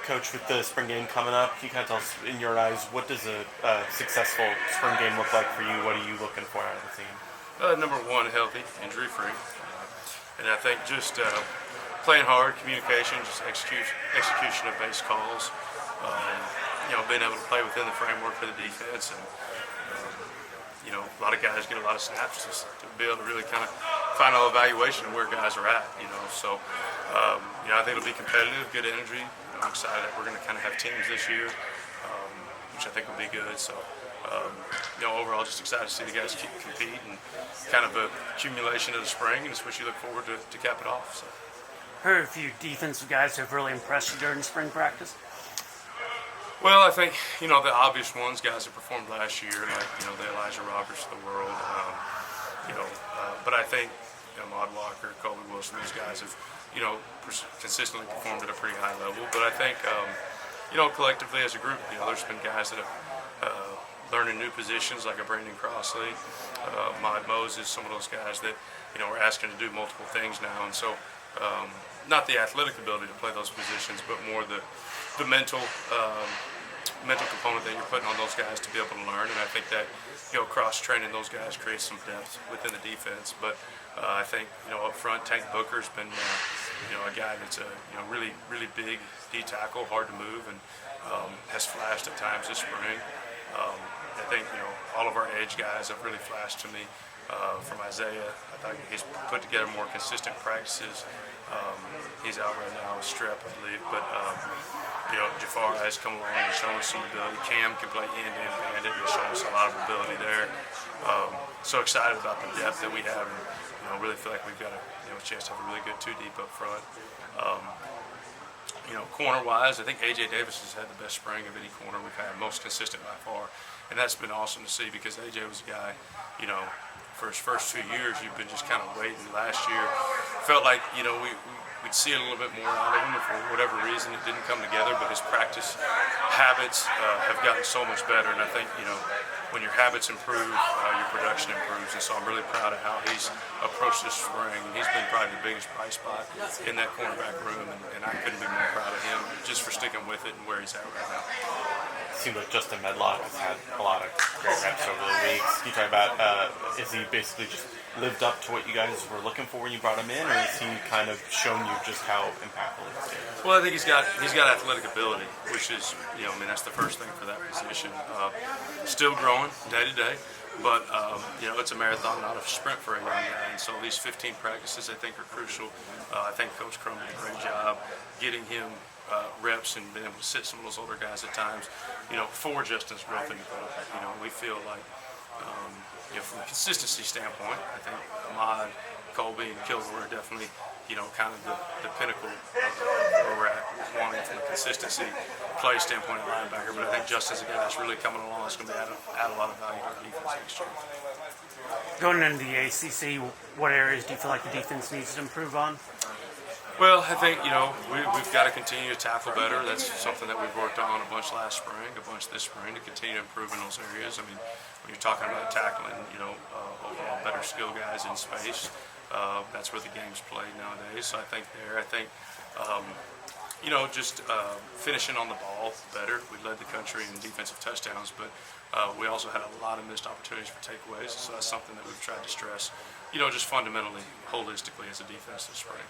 Coach, with the spring game coming up, can you kind of tell us, in your eyes, what does a successful spring game look like for you? What are you looking for out of the team? Number one, healthy, injury-free. And I think just playing hard, communication, just execution of base calls. Being able to play within the framework for the defense. And, a lot of guys get a lot of snaps just to be able to really kind of final evaluation of where guys are at, So, I think it'll be competitive, good energy. I'm excited that we're going to kind of have teams this year, which I think will be good. So, overall, just excited to see the guys compete and kind of a accumulation of the spring, and it's what you look forward to cap it off. So. Heard a few defensive guys who have really impressed you during spring practice. Well, I think, the obvious ones, guys that performed last year, like, the Elijah Roberts of the world, but I think, Ahmad Walker, Colby Wilson, those guys have, consistently performed at a pretty high level. But I think, collectively as a group, there's been guys that have learning new positions like a Brandon Crossley, Ahmad Moses, some of those guys that, are asking to do multiple things now. And so, not the athletic ability to play those positions, but more the mental component that you're putting on those guys to be able to learn. And I think that, cross-training those guys creates some depth within the defense. But I think, up front, Tank Booker's been, a guy that's a, really, really big D-tackle, hard to move, and has flashed at times this spring. I think, all of our edge guys have really flashed to me. From Isaiah, I thought he's put together more consistent practices. He's out right now with strep, I believe, but Jafar has come along and shown us some ability. Cam can play end-to-end bandit and shown us a lot of ability there. So excited about the depth that we have, and really feel like we've got a chance to have a really good 2 deep up front. Corner-wise, I think A.J. Davis has had the best spring of any corner we've had, most consistent by far, and that's been awesome to see because A.J. was a guy, for his first 2 years, you've been just kind of waiting. Last year, felt like, we'd see a little bit more out of him. For whatever reason, it didn't come together, but his practice habits have gotten so much better. And I think, when your habits improve, your production improves. And so I'm really proud of how he's approached this spring. And he's been probably the biggest bright spot in that cornerback room. And I couldn't be more proud of him just for sticking with it and where he's at right now. It seems like Justin Medlock has had a lot of great reps over the weeks. Can you talk about, is he basically just lived up to what you guys were looking for when you brought him in, or has he kind of shown you just how impactful he is? Well, I think he's got athletic ability, which is, that's the first thing for that position. Still growing day to day, but, it's a marathon, not a sprint for a young guy. And so these 15 practices, I think, are crucial. I think Coach Crum did a great job getting him reps and being able to sit some of those older guys at times, for Justin's growth and development. We feel like, from a consistency standpoint, I think Ahmad, Colby, and Kilgore are definitely, kind of the pinnacle of where we're at, wanting from a consistency play standpoint at linebacker. But I think Justin's a guy that's really coming along. That's going to add a lot of value to our defense next year. Going into the ACC, what areas do you feel like the defense needs to improve on? Well, I think, we've got to continue to tackle better. That's something that we've worked on a bunch last spring, a bunch this spring, to continue to improve in those areas. I mean, when you're talking about tackling, overall better skill guys in space, that's where the game's played nowadays. So I think just finishing on the ball better. We led the country in defensive touchdowns, but we also had a lot of missed opportunities for takeaways. So that's something that we've tried to stress, just fundamentally, holistically as a defense this spring.